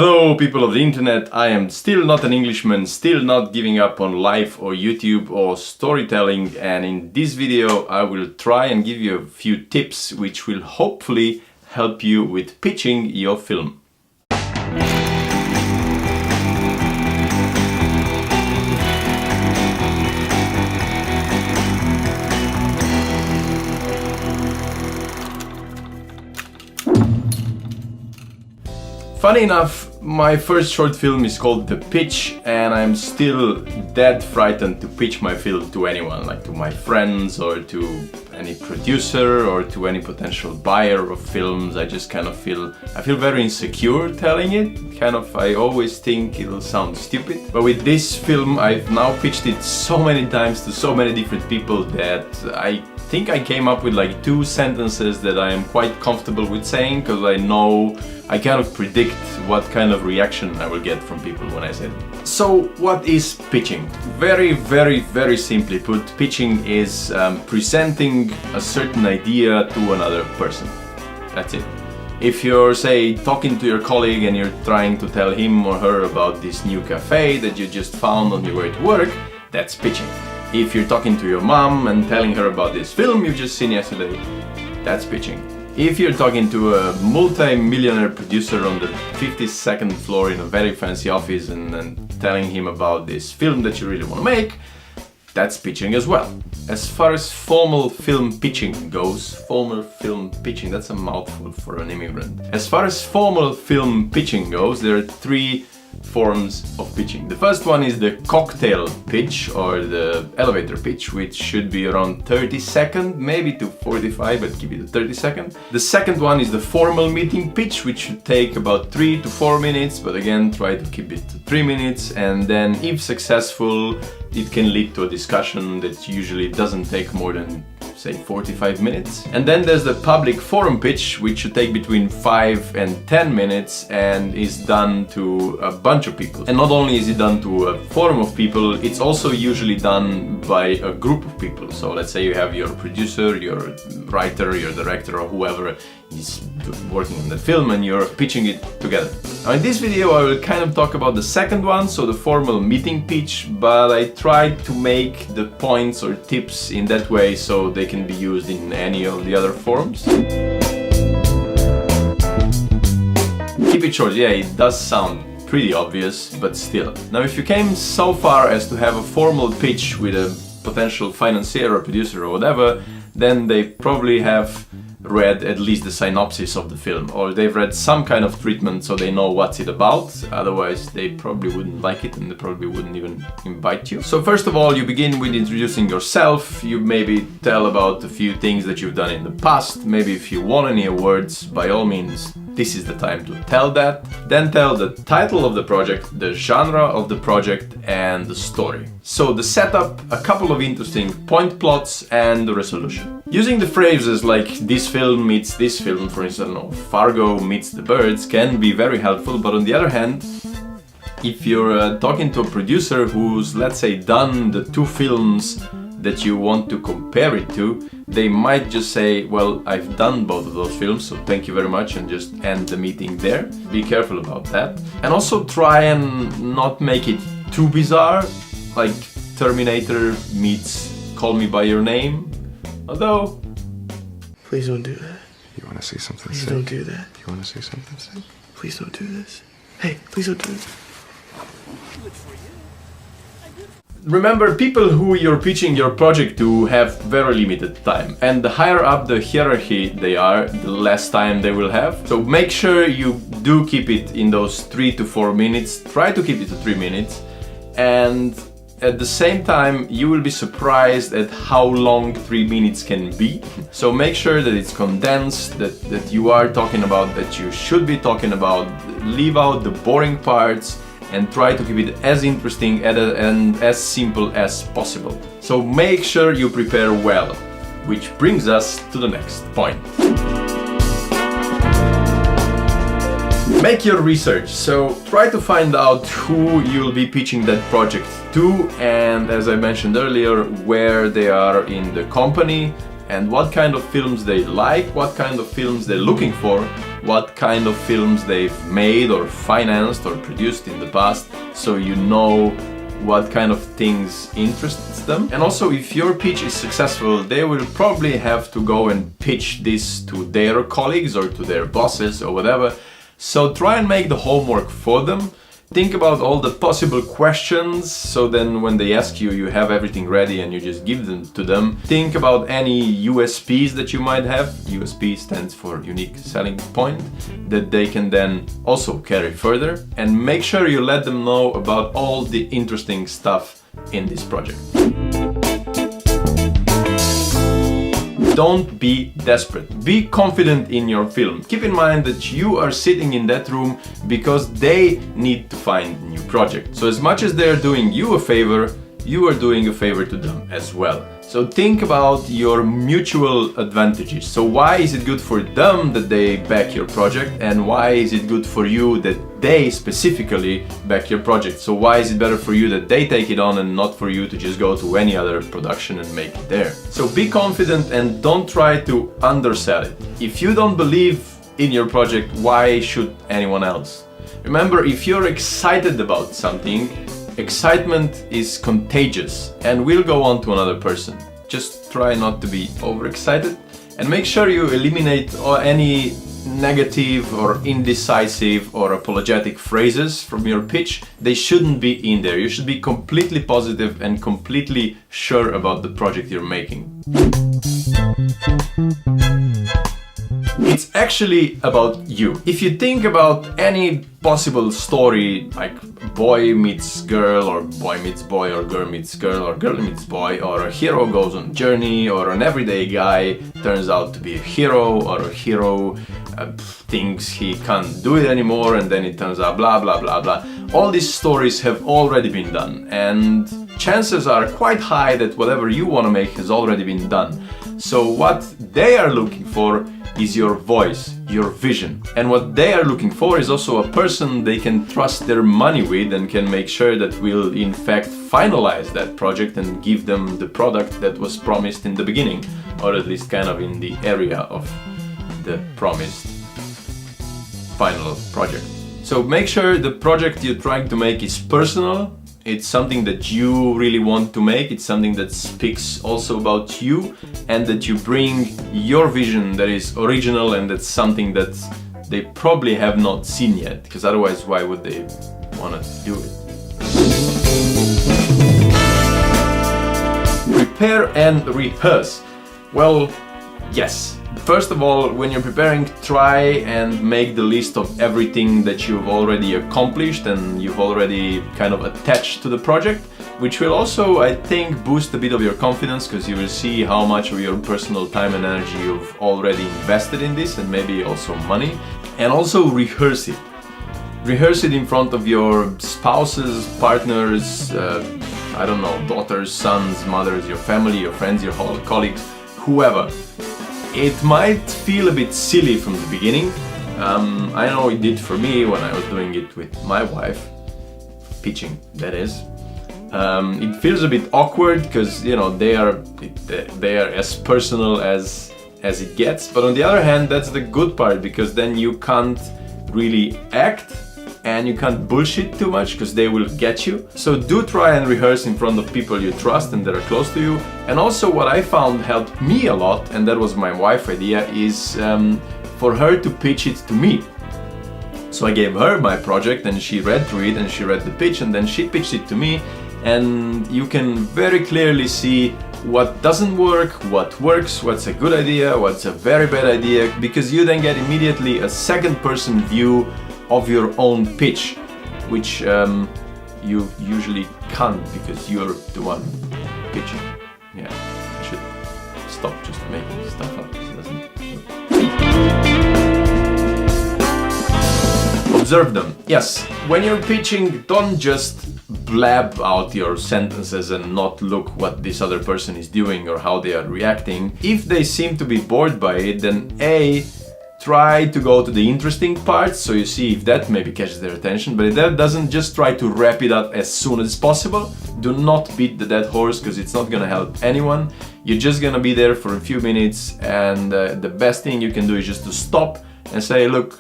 Hello people of the internet, I am still not an Englishman, still not giving up on life or YouTube or storytelling, and in this video I will try and give you a few tips which will hopefully help you with pitching your film. Funny enough, my first short film is called The Pitch, and I'm still dead frightened to pitch my film to anyone, like to my friends or to any producer or to any potential buyer of films. I just kind of feel very insecure telling it. I always think it'll sound stupid. But with this film, I've now pitched it so many times to so many different people that I think I came up with like 2 sentences that I am quite comfortable with saying, because I know I kind of predict what kind of reaction I will get from people when I say it. So what is pitching? Very simply put, pitching is presenting a certain idea to another person. That's it. If you're, say, talking to your colleague and you're trying to tell him or her about this new cafe that you just found on your way to work, that's pitching. If you're talking to your mom and telling her about this film you've just seen yesterday, that's pitching. If you're talking to a multi-millionaire producer on the 52nd floor in a very fancy office and telling him about this film that you really want to make, that's pitching as well. As far as formal film pitching goes, that's a mouthful for an immigrant. As far as formal film pitching goes, there are 3 forms of pitching. The first one is the cocktail pitch or the elevator pitch, which should be around 30 seconds, maybe to 45, but keep it at 30 seconds. The second one is the formal meeting pitch, which should take about 3 to 4 minutes, but again, try to keep it to 3 minutes. And then, if successful, it can lead to a discussion that usually doesn't take more than, say, 45 minutes. And then there's the public forum pitch, which should take between 5 and 10 minutes and is done to a bunch of people. And not only is it done to a forum of people, it's also usually done by a group of people. So let's say you have your producer, your writer, your director, or whoever is working on the film, and you're pitching it together. Now in this video I will kind of talk about the second one, so the formal meeting pitch, but I tried to make the points or tips in that way so they can be used in any of the other forms. Keep it short, yeah, it does sound pretty obvious, but still. Now if you came so far as to have a formal pitch with a potential financier or producer or whatever, then they probably have read at least the synopsis of the film, or they've read some kind of treatment so they know what's it about. Otherwise they probably wouldn't like it and they probably wouldn't even invite you. So first of all, you begin with introducing yourself. You maybe tell about a few things that you've done in the past. Maybe if you won any awards, by all means this is the time to tell that. Then tell the title of the project, the genre of the project, and the story. So the setup, a couple of interesting point plots, and the resolution. Using the phrases like this film meets this film, for instance, Fargo meets The Birds, can be very helpful, but on the other hand, if you're talking to a producer who's, let's say, done the 2 films that you want to compare it to, they might just say, well, I've done both of those films, so thank you very much, and just end the meeting there. Be careful about that. And also try and not make it too bizarre, like Terminator meets Call Me By Your Name. Although, please don't do that. You want to say something Please sick? don't do that. You want to say something sick? Please don't do this. Hey, please don't do this. remember, people who you're pitching your project to have very limited time, and the higher up the hierarchy they are, the less time they will have. So make sure you do keep it in those 3 to 4 minutes. Try to keep it to 3 minutes, and at the same time you will be surprised at how long 3 minutes can be. So make sure that it's condensed, that you are talking about that you should be talking about. Leave out the boring parts and try to keep it as interesting and as simple as possible. So make sure you prepare well, which brings us to the next point. Make your research, so try to find out who you'll be pitching that project to, and as I mentioned earlier, where they are in the company and what kind of films they like, what kind of films they're looking for, what kind of films they've made or financed or produced in the past, so you know what kind of things interests them. And also, if your pitch is successful, they will probably have to go and pitch this to their colleagues or to their bosses or whatever. So try and make the homework for them. Think about all the possible questions, so then when they ask you, you have everything ready and you just give them to them. Think about any USPs that you might have. USP stands for unique selling point, that they can then also carry further. And make sure you let them know about all the interesting stuff in this project. Don't be desperate. Be confident in your film. Keep in mind that you are sitting in that room because they need to find a new project. So as much as they're doing you a favor, you are doing a favor to them as well. So think about your mutual advantages. So why is it good for them that they back your project, and why is it good for you that they specifically back your project? So why is it better for you that they take it on and not for you to just go to any other production and make it there? So be confident and don't try to undersell it. If you don't believe in your project, why should anyone else? Remember, if you're excited about something, excitement is contagious and will go on to another person. Just try not to be overexcited and make sure you eliminate any negative or indecisive or apologetic phrases from your pitch. They shouldn't be in there. You should be completely positive and completely sure about the project you're making. It's actually about you. If you think about any possible story, like boy meets girl, or boy meets boy, or girl meets girl, or girl meets boy, or a hero goes on a journey, or an everyday guy turns out to be a hero, or a hero thinks he can't do it anymore, and then it turns out blah blah blah blah. All these stories have already been done, and chances are quite high that whatever you want to make has already been done. So what they are looking for is your voice, your vision. And what they are looking for is also a person they can trust their money with and can make sure that will in fact finalize that project and give them the product that was promised in the beginning, or at least kind of in the area of the promised final project. So make sure the project you're trying to make is personal. It's something that you really want to make. It's something that speaks also about you, and that you bring your vision that is original, and that's something that they probably have not seen yet, because otherwise why would they want to do it? Prepare and rehearse. Well, yes. First of all, when you're preparing, try and make the list of everything that you've already accomplished and you've already kind of attached to the project, which will also, I think, boost a bit of your confidence, because you will see how much of your personal time and energy you've already invested in this, and maybe also money. And also rehearse it. Rehearse it in front of your spouses, partners, I don't know, daughters, sons, mothers, your family, your friends, your colleagues, whoever. It might feel a bit silly from the beginning. I know it did for me when I was doing it with my wife, pitching, that is. It feels a bit awkward because, you know, they are as personal as it gets. But on the other hand, that's the good part, because then you can't really act and you can't bullshit too much, because they will get you. So do try and rehearse in front of people you trust and that are close to you. And also what I found helped me a lot, and that was my wife's idea, is for her to pitch it to me. So I gave her my project and she read through it and she read the pitch, and then she pitched it to me. And you can very clearly see what doesn't work, what works, what's a good idea, what's a very bad idea, because you then get immediately a second-person view of your own pitch, which you usually can't, because you're the one pitching. Yeah, I should stop just making stuff up. It doesn't work. Observe them. Yes, when you're pitching, don't just blab out your sentences and not look what this other person is doing or how they are reacting. If they seem to be bored by it, then try to go to the interesting parts, so you see if that maybe catches their attention. But if that doesn't, just try to wrap it up as soon as possible. Do not beat the dead horse, because it's not gonna help anyone. You're just gonna be there for a few minutes, and the best thing you can do is just to stop and say, look,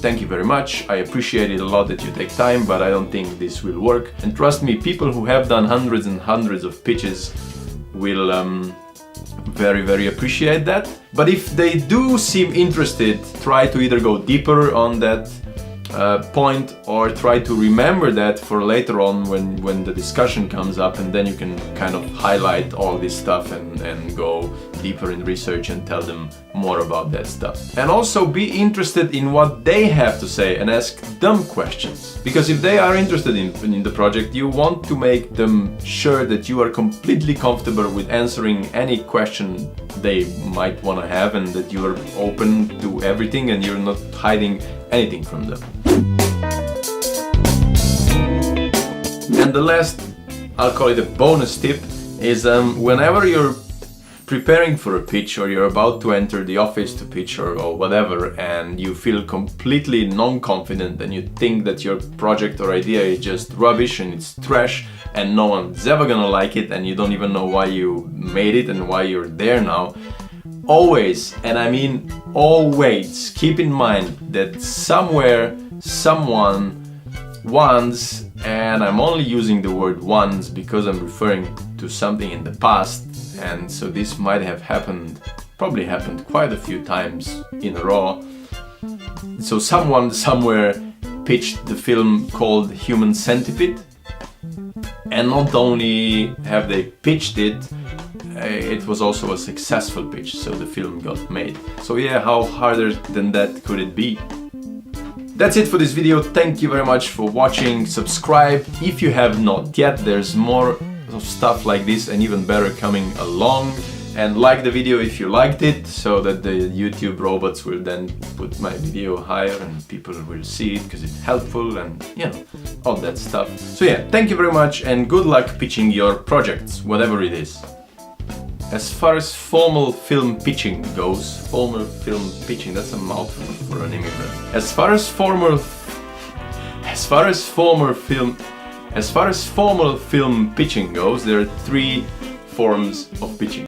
thank you very much, I appreciate it a lot that you take time, but I don't think this will work. And trust me, people who have done hundreds and hundreds of pitches will very appreciate that. But if they do seem interested, try to either go deeper on that point, or try to remember that for later on when the discussion comes up, and then you can kind of highlight all this stuff and go deeper in research and tell them more about that stuff. And also be interested in what they have to say and ask them questions, because if they are interested in the project, you want to make them sure that you are completely comfortable with answering any question they might want to have, and that you are open to everything and you're not hiding anything from them. And the last, I'll call it a bonus tip, is whenever you're preparing for a pitch, or you're about to enter the office to pitch or whatever, and you feel completely non-confident and you think that your project or idea is just rubbish and it's trash and no one's ever gonna like it, and you don't even know why you made it and why you're there now, always, and I mean always, keep in mind that somewhere, someone once, and I'm only using the word once because I'm referring to something in the past, and so this might have happened, probably happened quite a few times in a row. So someone somewhere pitched the film called Human Centipede, and not only have they pitched it, it was also a successful pitch, so the film got made. So yeah, how harder than that could it be? That's it for this video. Thank you very much for watching. Subscribe if you have not yet. There's more of stuff like this and even better coming along. And like the video if you liked it, so that the YouTube robots will then put my video higher and people will see it because it's helpful, and you know, all that stuff. So yeah, thank you very much and good luck pitching your projects, whatever it is. As far as formal film pitching goes, formal film pitching, that's a mouthful for an immigrant. As far as formal film pitching goes, there are 3 forms of pitching.